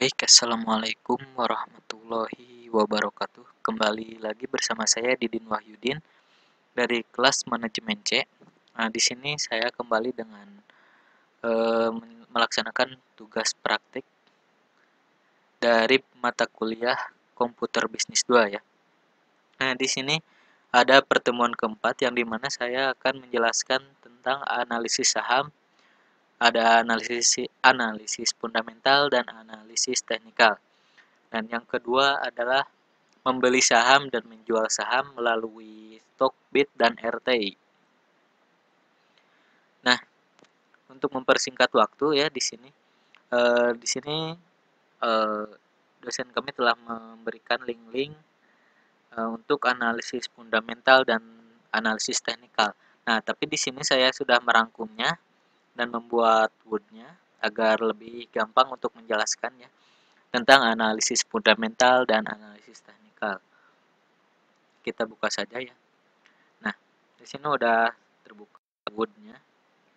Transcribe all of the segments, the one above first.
Baik, assalamualaikum warahmatullahi wabarakatuh. Kembali lagi bersama saya Didin Wahyudin dari kelas manajemen C. Nah, di sini saya kembali dengan melaksanakan tugas praktik dari mata kuliah Komputer Bisnis 2 ya. Nah, di sini ada pertemuan keempat yang dimana saya akan menjelaskan tentang analisis saham, ada analisis fundamental dan analisis teknikal. Dan yang kedua adalah membeli saham dan menjual saham melalui Stockbit dan RTI. Nah, untuk mempersingkat waktu ya di sini eh, dosen kami telah memberikan link-link untuk analisis fundamental dan analisis teknikal. Nah, tapi di sini saya sudah merangkumnya dan membuat Word-nya agar lebih gampang untuk menjelaskannya tentang analisis fundamental dan analisis teknikal. Kita buka saja ya. Nah, di sini udah terbuka Word-nya,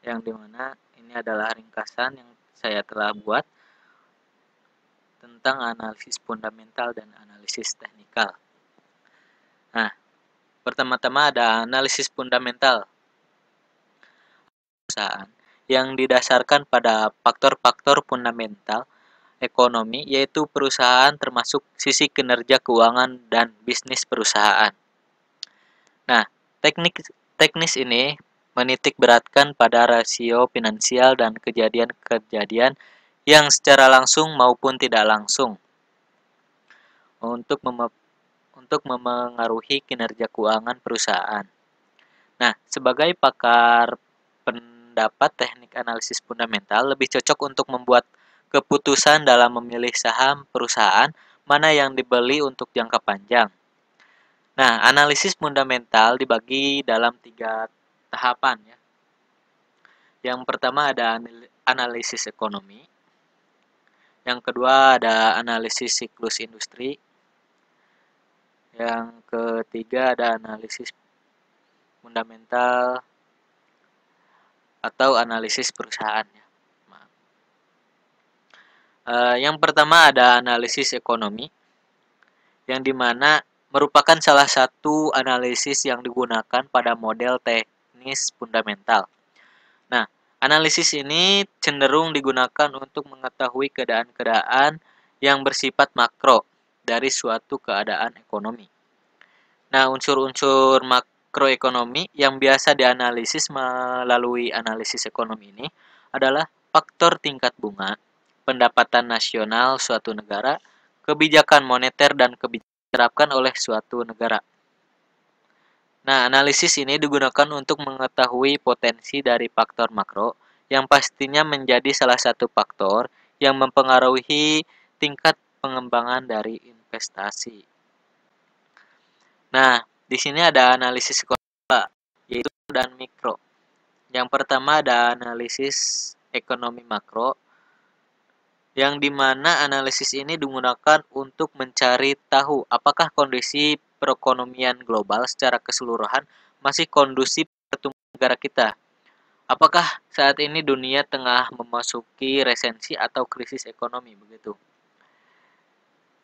yang dimana ini adalah ringkasan yang saya telah buat tentang analisis fundamental dan analisis teknikal. Nah, pertama-tama ada analisis fundamental perusahaan yang didasarkan pada faktor-faktor fundamental ekonomi, yaitu perusahaan termasuk sisi kinerja keuangan dan bisnis perusahaan. Nah, teknis ini menitik beratkan pada rasio finansial dan kejadian-kejadian yang secara langsung maupun tidak langsung untuk memengaruhi kinerja keuangan perusahaan. Nah, sebagai pakar pendapat teknik analisis fundamental lebih cocok untuk membuat keputusan dalam memilih saham perusahaan mana yang dibeli untuk jangka panjang. Nah, analisis fundamental dibagi dalam 3 tahapan ya. Yang pertama ada analisis ekonomi, yang kedua ada analisis siklus industri, yang ketiga ada analisis fundamental atau analisis perusahaan ya. Yang pertama ada analisis ekonomi, yang dimana merupakan salah satu analisis yang digunakan pada model teknis fundamental. Nah, analisis ini cenderung digunakan untuk mengetahui keadaan-keadaan yang bersifat makro dari suatu keadaan ekonomi. Nah, unsur-unsur makroekonomi yang biasa dianalisis melalui analisis ekonomi ini adalah faktor tingkat bunga, pendapatan nasional suatu negara, kebijakan moneter dan kebijakan diterapkan oleh suatu negara. Nah, analisis ini digunakan untuk mengetahui potensi dari faktor makro yang pastinya menjadi salah satu faktor yang mempengaruhi tingkat pengembangan dari investasi. Nah, di sini ada analisis ekonomi, yaitu dan mikro. Yang pertama ada analisis ekonomi makro, yang dimana analisis ini digunakan untuk mencari tahu apakah kondisi perekonomian global secara keseluruhan masih kondusif pertumbuhan negara kita. Apakah saat ini dunia tengah memasuki resesi atau krisis ekonomi begitu?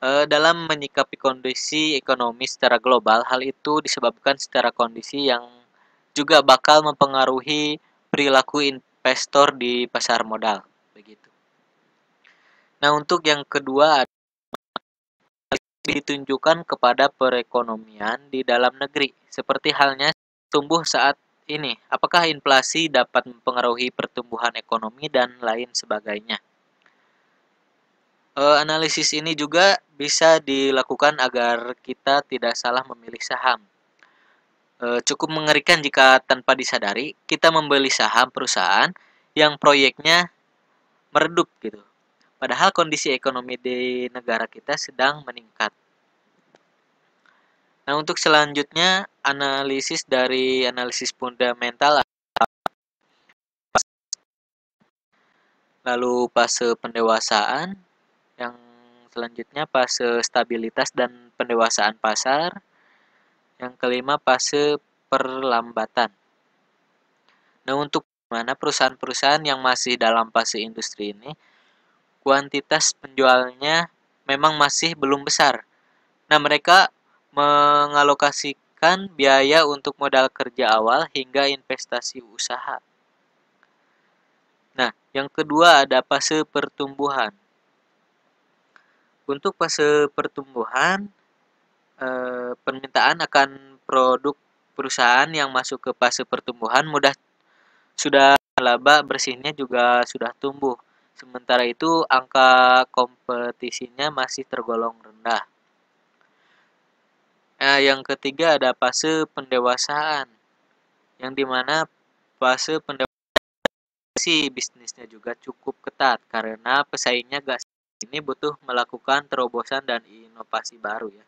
Dalam menyikapi kondisi ekonomi secara global, hal itu disebabkan secara kondisi yang juga bakal mempengaruhi perilaku investor di pasar modal begitu. Nah, untuk yang kedua ditunjukkan kepada perekonomian di dalam negeri, seperti halnya tumbuh saat ini. Apakah inflasi dapat mempengaruhi pertumbuhan ekonomi dan lain sebagainya. Analisis ini juga bisa dilakukan agar kita tidak salah memilih saham. Cukup mengerikan jika tanpa disadari kita membeli saham perusahaan yang proyeknya meredup gitu. Padahal kondisi ekonomi di negara kita sedang meningkat. Nah, untuk selanjutnya analisis dari analisis fundamental, lalu fase pendewasaan, yang selanjutnya fase stabilitas dan pendewasaan pasar, yang kelima fase perlambatan. Nah, untuk mana perusahaan-perusahaan yang masih dalam fase industri ini kuantitas penjualnya memang masih belum besar. Nah, mereka mengalokasikan biaya untuk modal kerja awal hingga investasi usaha. Nah, yang kedua ada fase pertumbuhan. Untuk fase pertumbuhan, permintaan akan produk perusahaan yang masuk ke fase pertumbuhan sudah laba bersihnya juga sudah tumbuh. Sementara itu, angka kompetisinya masih tergolong rendah. Nah, yang ketiga ada fase pendewasaan, yang dimana fase pendewasaan bisnisnya juga cukup ketat karena pesaingnya gas ini butuh melakukan terobosan dan inovasi baru ya.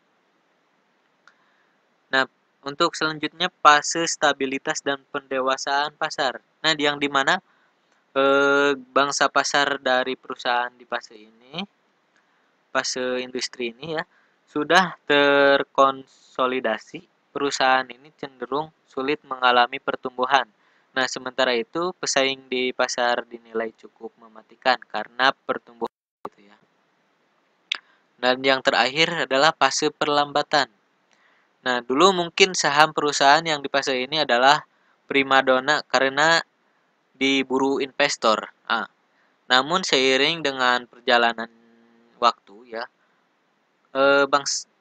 Nah, untuk selanjutnya fase stabilitas dan pendewasaan pasar. Nah, yang dimana bangsa pasar dari perusahaan di fase ini, fase industri ini ya, sudah terkonsolidasi. Perusahaan ini cenderung sulit mengalami pertumbuhan. Nah, sementara itu pesaing di pasar dinilai cukup mematikan karena pertumbuhan gitu ya. Dan yang terakhir adalah fase perlambatan. Nah, dulu mungkin saham perusahaan yang di fase ini adalah primadona karena diburu investor. Namun seiring dengan perjalanan waktu ya,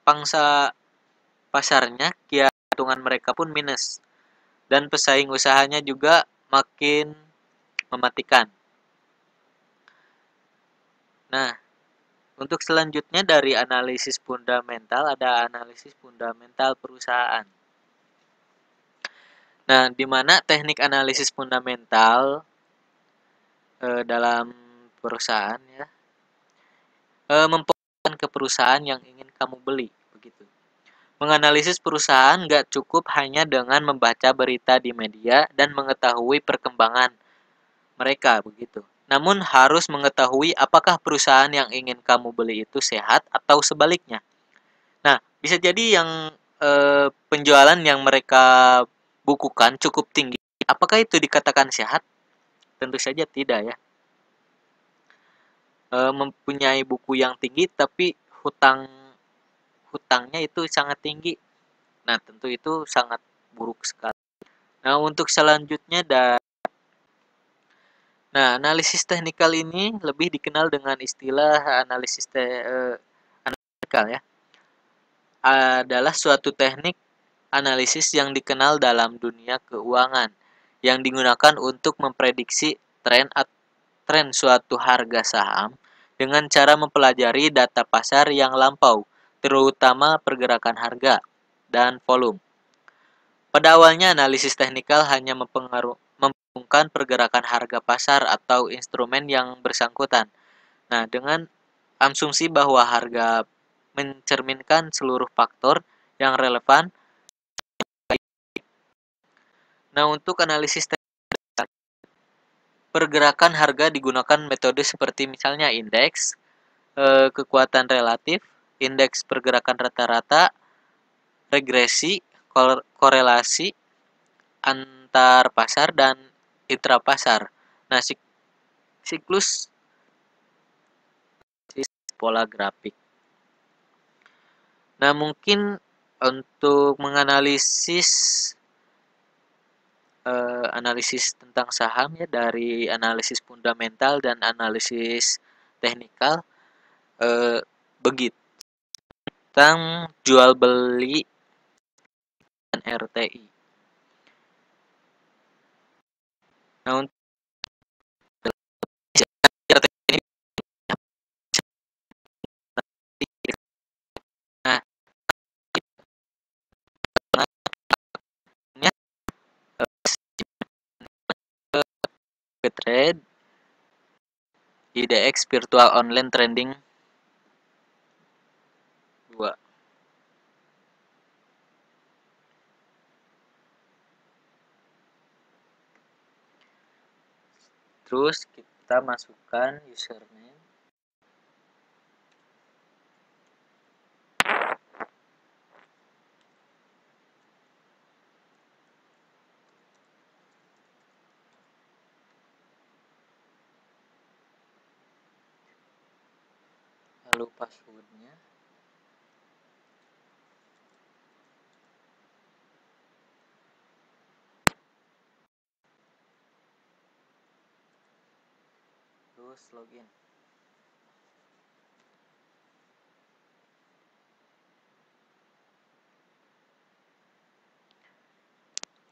pangsa pasarnya keuntungan mereka pun minus dan pesaing usahanya juga makin mematikan. Nah, untuk selanjutnya dari analisis fundamental ada analisis fundamental perusahaan. Nah, di mana teknik analisis fundamental dalam perusahaan ya memfokuskan ke perusahaan yang ingin kamu beli begitu. Menganalisis perusahaan nggak cukup hanya dengan membaca berita di media dan mengetahui perkembangan mereka begitu. Namun harus mengetahui apakah perusahaan yang ingin kamu beli itu sehat atau sebaliknya. Nah, bisa jadi yang penjualan yang mereka bukukan cukup tinggi. Apakah itu dikatakan sehat? Tentu saja tidak ya. Mempunyai buku yang tinggi tapi hutangnya itu sangat tinggi. Nah, tentu itu sangat buruk sekali. Nah, untuk selanjutnya analisis teknikal ini lebih dikenal dengan istilah analitikal ya. Adalah suatu teknik analisis yang dikenal dalam dunia keuangan yang digunakan untuk memprediksi tren suatu harga saham dengan cara mempelajari data pasar yang lampau, terutama pergerakan harga dan volume. Pada awalnya analisis teknikal hanya menghubungkan pergerakan harga pasar atau instrumen yang bersangkutan. Nah, dengan asumsi bahwa harga mencerminkan seluruh faktor yang relevan. Nah, untuk analisis teknikal, pergerakan harga digunakan metode seperti misalnya indeks, kekuatan relatif, indeks pergerakan rata-rata, regresi, korelasi antar pasar dan intrapasar. Nah, siklus pola grafik. Nah, mungkin untuk menganalisis analisis tentang saham ya dari analisis fundamental dan analisis teknikal begitu tentang jual beli dan RTI. Nah, untuk RTI ini nah, trade IDX virtual online trading 2. Terus kita masukkan username. lalu passwordnya, terus login.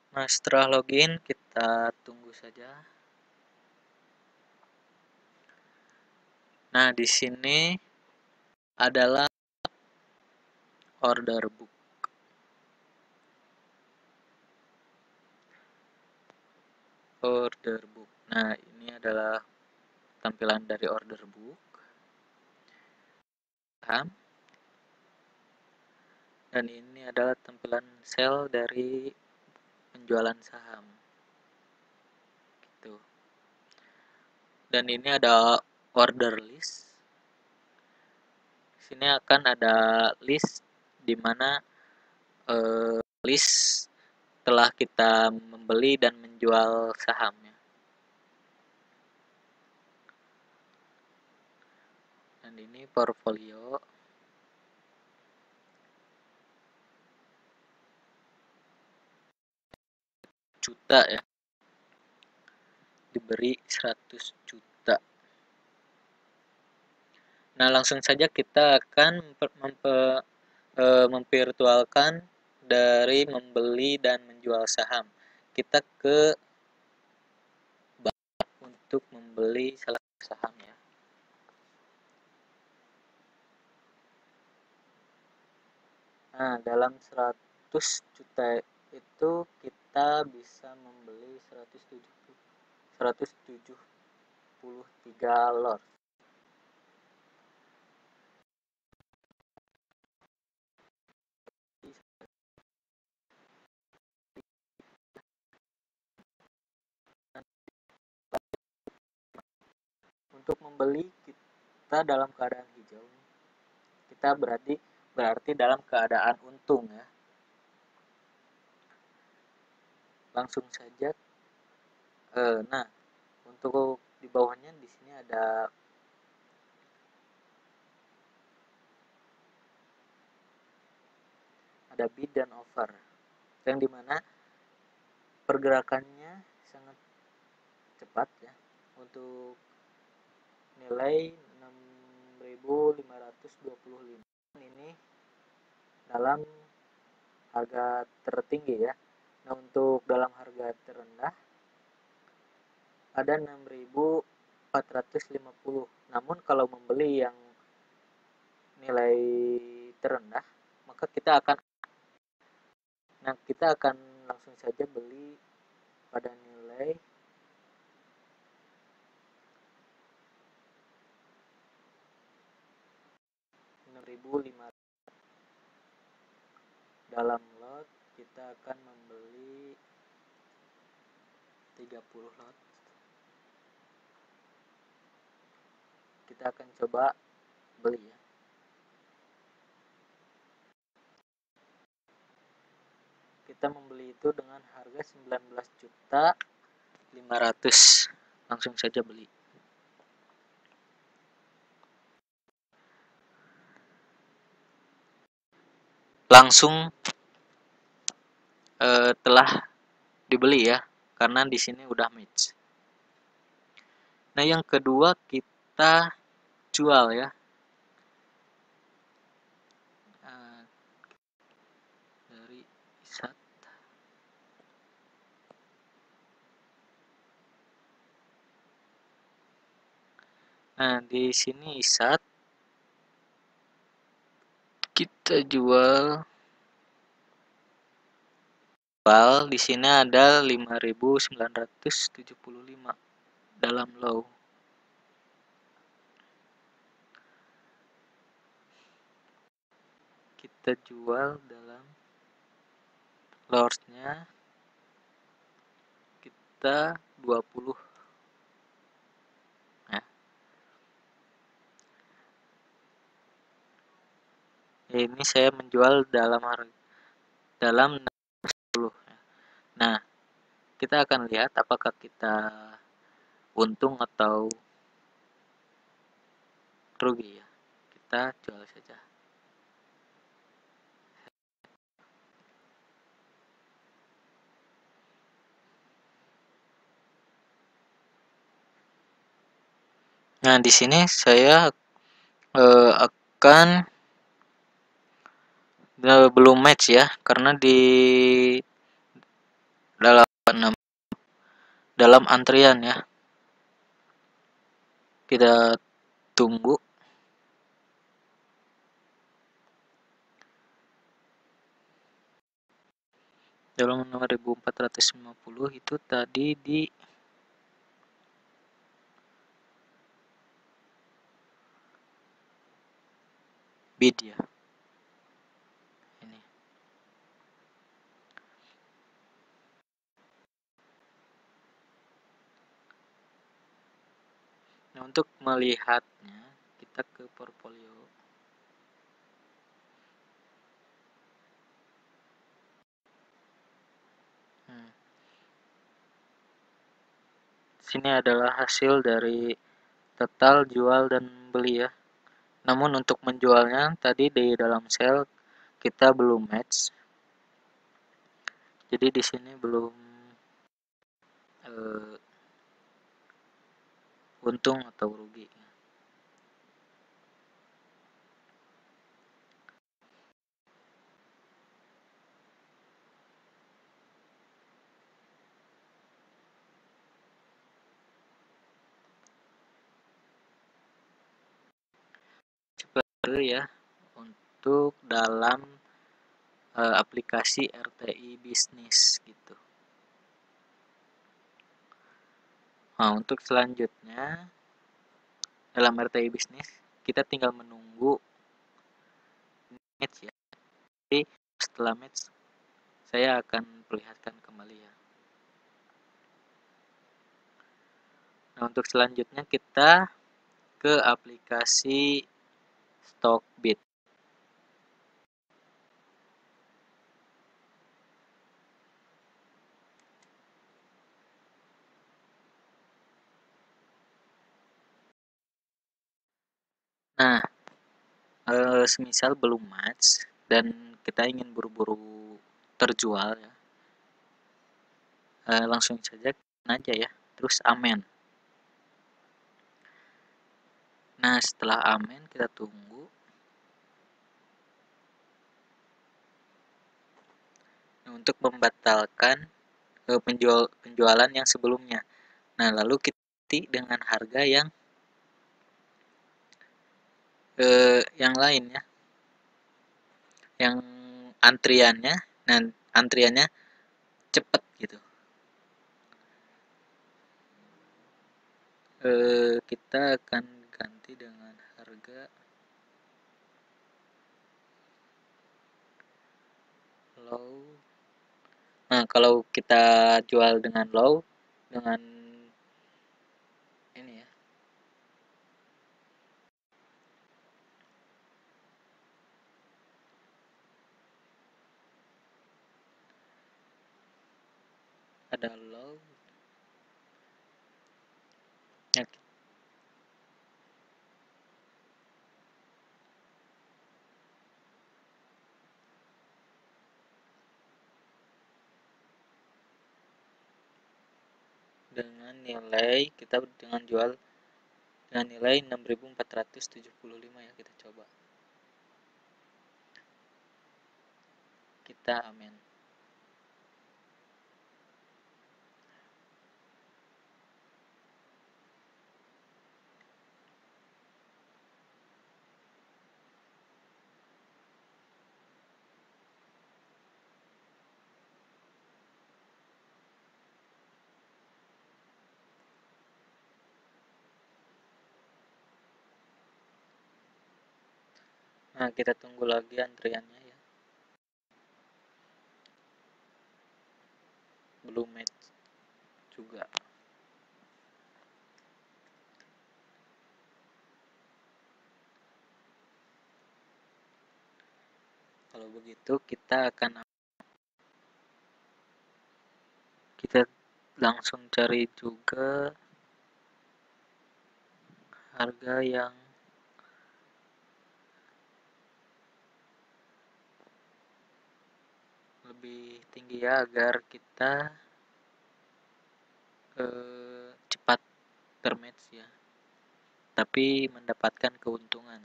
Nah, setelah login kita tunggu saja. Nah, di sini adalah order book. Order book. Nah, ini adalah tampilan dari order book. Saham. Dan ini adalah tampilan sel dari penjualan saham. Gitu. Dan ini ada order list. Sini akan ada list di mana list telah kita membeli dan menjual sahamnya. Dan ini portfolio. Juta ya. Diberi 100 juta. Nah, langsung saja kita akan memvirtualkan dari membeli dan menjual saham. Kita ke bank untuk membeli salah satu saham ya. Nah, dalam 100 juta itu kita bisa membeli 173 lot. Untuk membeli kita dalam keadaan hijau. Kita berarti dalam keadaan untung ya. Langsung saja. Nah, untuk di bawahnya di sini ada bid dan offer, yang dimana pergerakannya sangat cepat ya. Untuk nilai 6.525 ini dalam harga tertinggi ya. Nah, untuk dalam harga terendah ada 6.450. Namun kalau membeli yang nilai terendah, maka kita akan langsung saja beli pada nilai 6.500. Dalam lot kita akan membeli 30 lot. Kita akan coba beli ya. Kita membeli itu dengan harga 19.500. Langsung saja beli. Langsung telah dibeli ya, karena di sini udah match. Nah, yang kedua kita jual ya. Dari ISAT. Nah, di sini ISAT kita jual di sini ada 5.975 dalam low. Kita jual dalam loss-nya kita 20. Nah, ini saya menjual dalam 10. Nah, kita akan lihat apakah kita untung atau rugi ya. kita jual saja. Nah, di sini saya akan belum match ya, karena di dalam antrian ya. Kita tunggu. Dalam 6450 itu tadi di bid ya. Ini. Nah, untuk melihatnya kita ke portfolio. Sini adalah hasil dari total jual dan beli ya. Namun untuk menjualnya tadi di dalam sel kita belum match. Jadi di sini belum untung atau rugi. Seperti ya untuk dalam aplikasi RTI bisnis gitu. Nah, untuk selanjutnya dalam RTI bisnis kita tinggal menunggu match ya. Jadi setelah match saya akan perlihatkan kembali ya. Nah, untuk selanjutnya kita ke aplikasi Stockbit. Nah, semisal belum match dan kita ingin buru-buru terjual ya, langsung saja aja ya, terus amen. Nah, setelah amen kita tunggu. Nah, untuk membatalkan penjualan yang sebelumnya. Nah, lalu kita dengan harga yang lain ya, yang antriannya, nah antriannya cepat gitu. Kita akan ganti dengan harga low. Nah, kalau kita jual dengan low, dengan ini ya, ada low ya, dengan nilai kita dengan jual dengan nilai 6.475 ya, kita coba. Kita amen. Nah, kita tunggu lagi antriannya ya. Belum match juga. Kalau begitu kita langsung cari juga harga yang tinggi ya, agar kita cepat termatch ya, tapi mendapatkan keuntungan.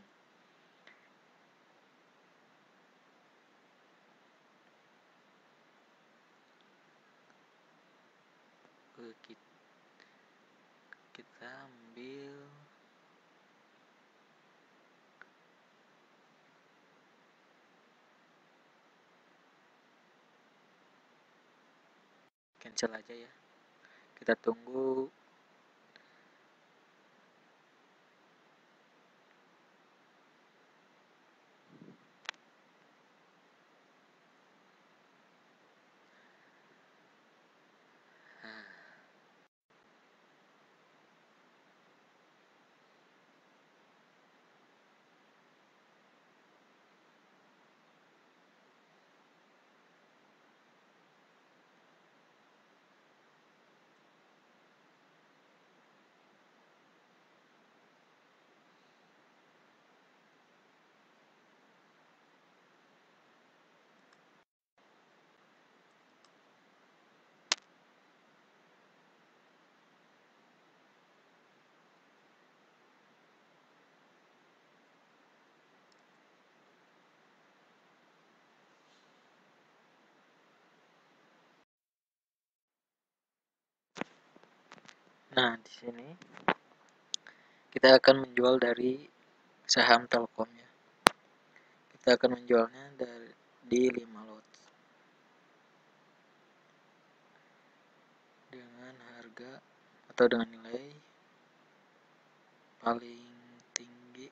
Kita ambil cancel aja ya, kita tunggu. Nah, di sini kita akan menjual dari saham Telkomnya. Kita akan menjualnya di 5 lot dengan harga atau dengan nilai paling tinggi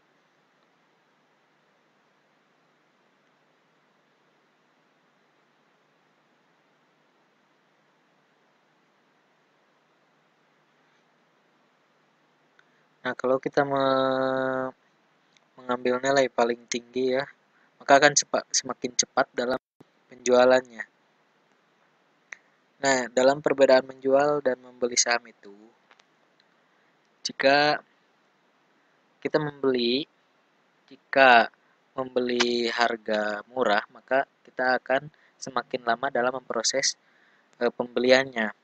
Nah, kalau kita mengambil nilai paling tinggi ya, maka akan semakin cepat dalam penjualannya. Nah, dalam perbedaan menjual dan membeli saham itu, jika kita jika membeli harga murah, maka kita akan semakin lama dalam memproses pembeliannya.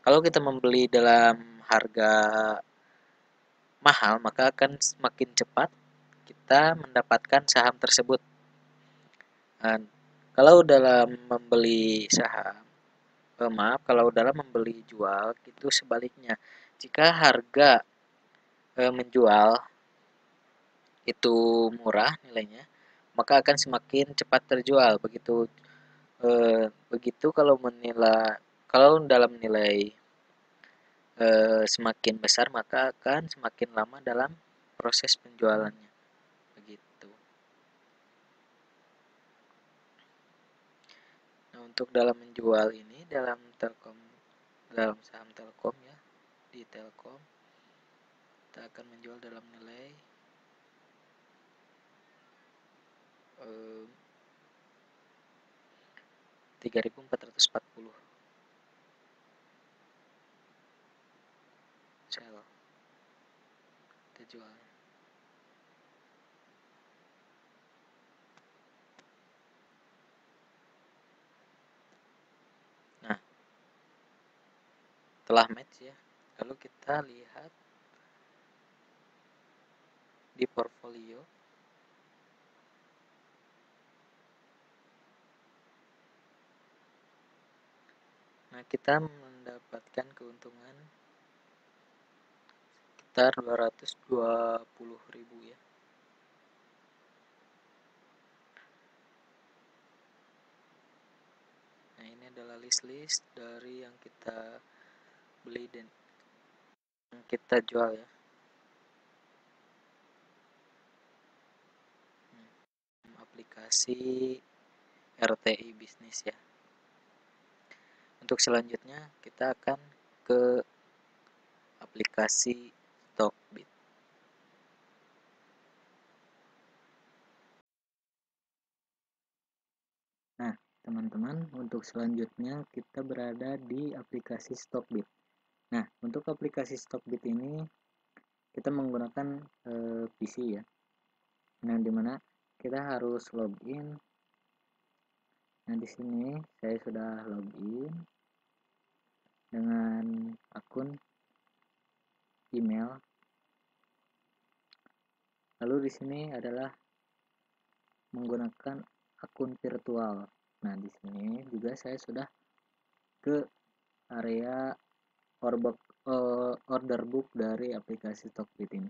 Kalau kita membeli dalam harga mahal, maka akan semakin cepat kita mendapatkan saham tersebut. Dan kalau dalam membeli saham, kalau dalam membeli jual itu sebaliknya. Jika harga menjual itu murah nilainya, maka akan semakin cepat terjual. Begitu kalau dalam nilai semakin besar, maka akan semakin lama dalam proses penjualannya. Begitu. Nah, untuk dalam menjual ini dalam saham Telkom ya, di Telkom kita akan menjual dalam nilai 3.440 sel kita jual. Nah, telah match ya, lalu kita lihat di portfolio. Nah, kita mendapatkan keuntungan sekitar 220.000 ya. Nah, ini adalah list dari yang kita beli dan yang kita jual ya. Aplikasi RTI bisnis ya. Untuk selanjutnya kita akan ke aplikasi Stockbit. Nah, teman-teman, untuk selanjutnya kita berada di aplikasi Stockbit. Nah, untuk aplikasi Stockbit ini kita menggunakan PC ya. Nah, dimana kita harus login Nah, di sini saya sudah login dengan akun email. Lalu di sini adalah menggunakan akun virtual. Nah, di sini juga saya sudah ke area order book dari aplikasi Stockbit ini.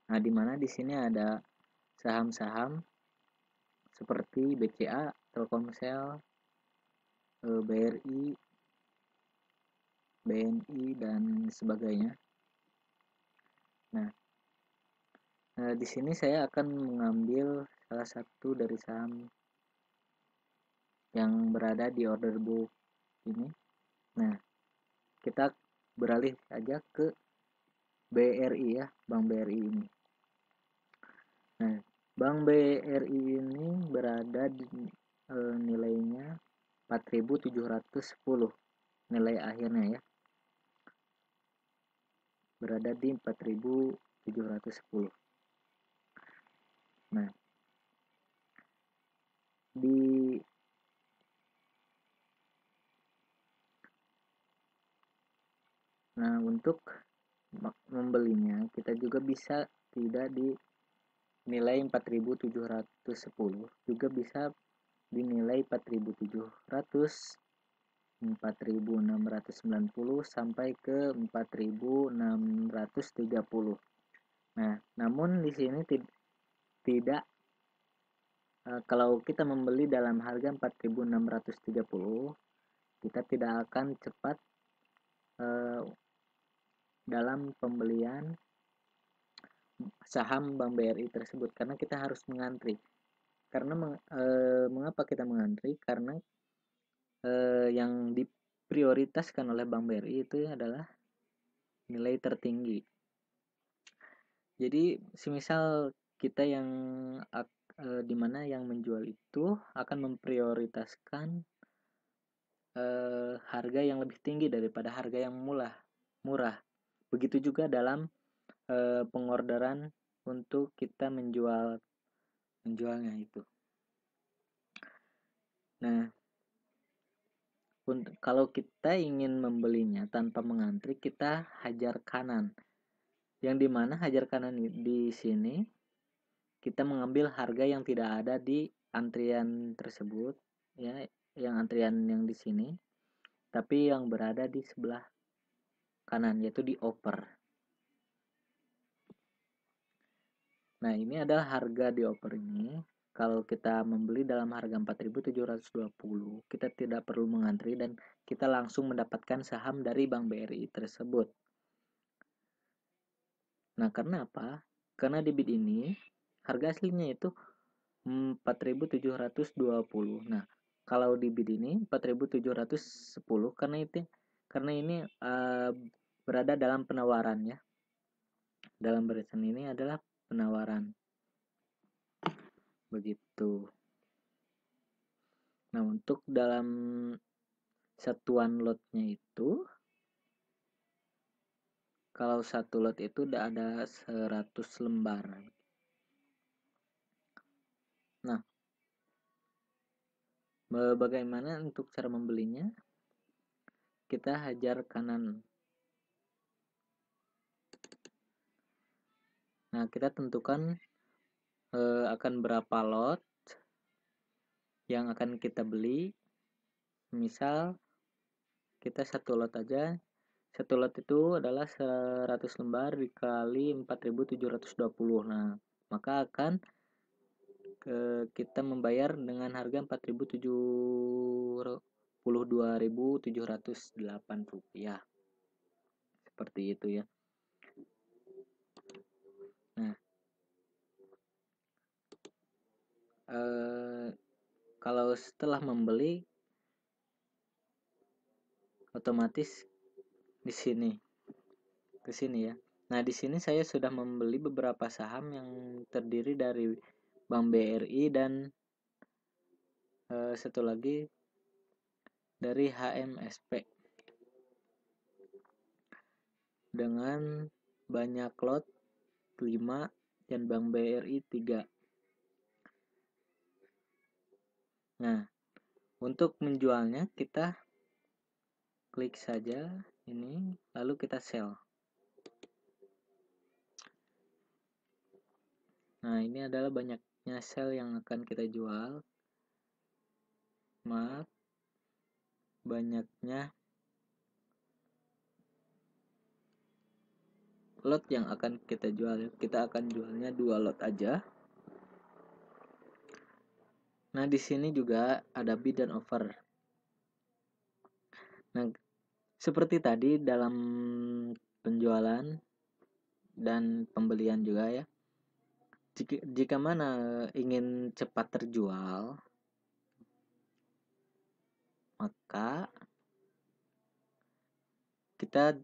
Nah, di mana di sini ada saham-saham seperti BCA, Telkomsel, BRI, BNI dan sebagainya. Nah, di sini saya akan mengambil salah satu dari saham yang berada di order book ini. Nah, kita beralih aja ke BRI ya, Bank BRI ini. Nah, Bank BRI ini berada di nilainya 4.710 nilai akhirnya ya. Berada di 4.710. Nah, di untuk membelinya kita juga bisa tidak di nilai 4.710, juga bisa dinilai 4.700, 4.690 sampai ke 4.630. Nah, namun di sini tidak kalau kita membeli dalam harga 4.630, kita tidak akan cepat dalam pembelian saham Bank BRI tersebut karena kita harus mengantri. Karena mengapa kita mengantri? Karena yang diprioritaskan oleh Bank BRI itu adalah nilai tertinggi. Jadi, semisal kita yang dimana yang menjual itu akan memprioritaskan harga yang lebih tinggi daripada harga yang murah. Begitu juga dalam pengorderan untuk kita menjualnya itu. Nah, kalau kita ingin membelinya tanpa mengantri, kita hajar kanan. Yang dimana hajar kanan di sini kita mengambil harga yang tidak ada di antrian tersebut, ya, yang antrian yang di sini, tapi yang berada di sebelah kanan, yaitu di offer. Nah, ini adalah harga di offer ini. Kalau kita membeli dalam harga 4.720, kita tidak perlu mengantri dan kita langsung mendapatkan saham dari Bank BRI tersebut. Nah, karena apa? Karena di bid ini harga aslinya itu 4.720. Nah, kalau di bid ini 4.710 karena ini berada dalam penawaran ya. Dalam barisan ini adalah penawaran. Begitu. Nah, untuk dalam satuan lotnya itu, kalau satu lot itu ada 100 lembar. Nah, bagaimana untuk cara membelinya? Kita hajar kanan. Nah, kita tentukan akan berapa lot yang akan kita beli. Misal kita satu lot aja. Satu lot itu adalah 100 lembar dikali 4.720. Nah, maka akan kita membayar dengan harga 4.072.708 rupiah. Seperti itu ya. Nah, kalau setelah membeli, otomatis di sini ke sini ya. Nah, di sini saya sudah membeli beberapa saham yang terdiri dari Bank BRI dan satu lagi dari HMSP dengan banyak lot 5 dan Bank BRI 3. Nah, Untuk menjualnya kita klik saja ini, lalu kita sell. Nah, ini adalah banyaknya sell yang akan kita jual. Maaf, banyaknya lot yang akan kita jual. Kita akan jualnya 2 lot aja. Nah, di sini juga ada bid dan offer. Nah, seperti tadi dalam penjualan dan pembelian juga ya. Jika mana ingin cepat terjual, maka kita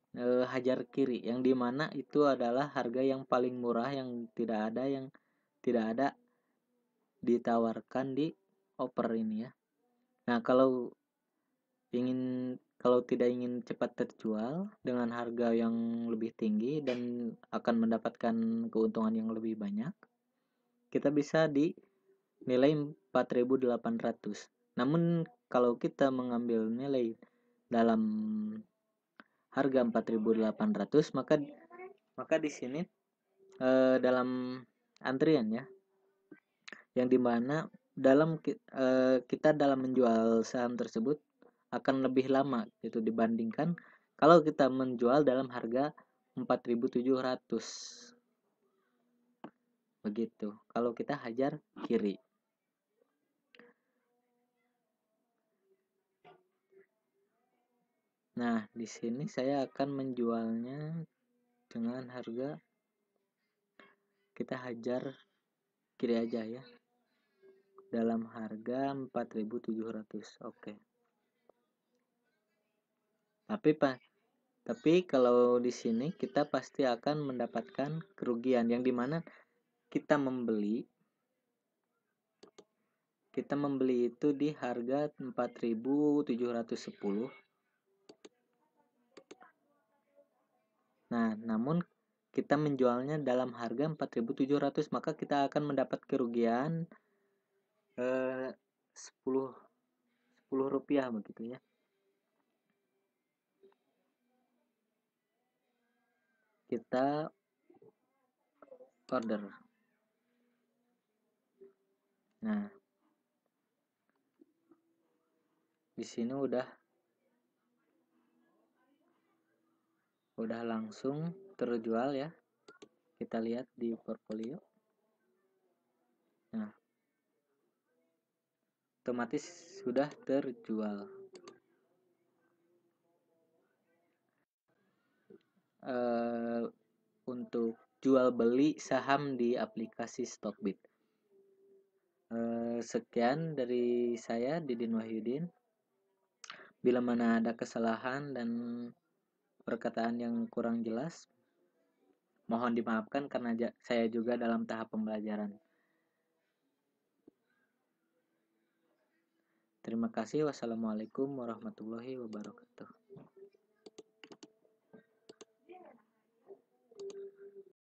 hajar kiri, yang dimana itu adalah harga yang paling murah yang tidak ada ditawarkan di offer ini ya. Nah, kalau tidak ingin cepat terjual dengan harga yang lebih tinggi dan akan mendapatkan keuntungan yang lebih banyak, kita bisa di nilai 4.800. Namun kalau kita mengambil nilai dalam harga 4.800, maka di sini dalam antrian ya, yang dimana kita dalam menjual saham tersebut akan lebih lama itu dibandingkan kalau kita menjual dalam harga 4.700. Begitu kalau kita hajar kiri. Nah, di sini saya akan menjualnya dengan harga, kita hajar kiri aja ya, dalam harga 4.700. Oke. Tapi kalau di sini kita pasti akan mendapatkan kerugian, yang dimana kita membeli itu di harga 4.710. Nah, namun kita menjualnya dalam harga 4.700, maka kita akan mendapat kerugian 10 rupiah begitu ya. Kita order. Nah, di sini udah langsung terjual ya. Kita lihat di portfolio. Nah, otomatis sudah terjual. Untuk jual beli saham di aplikasi Stockbit. Sekian dari saya, Didin Wahyudin. Bila mana ada kesalahan dan perkataan yang kurang jelas, mohon dimaafkan karena saya juga dalam tahap pembelajaran. Terima kasih. Wassalamualaikum warahmatullahi wabarakatuh.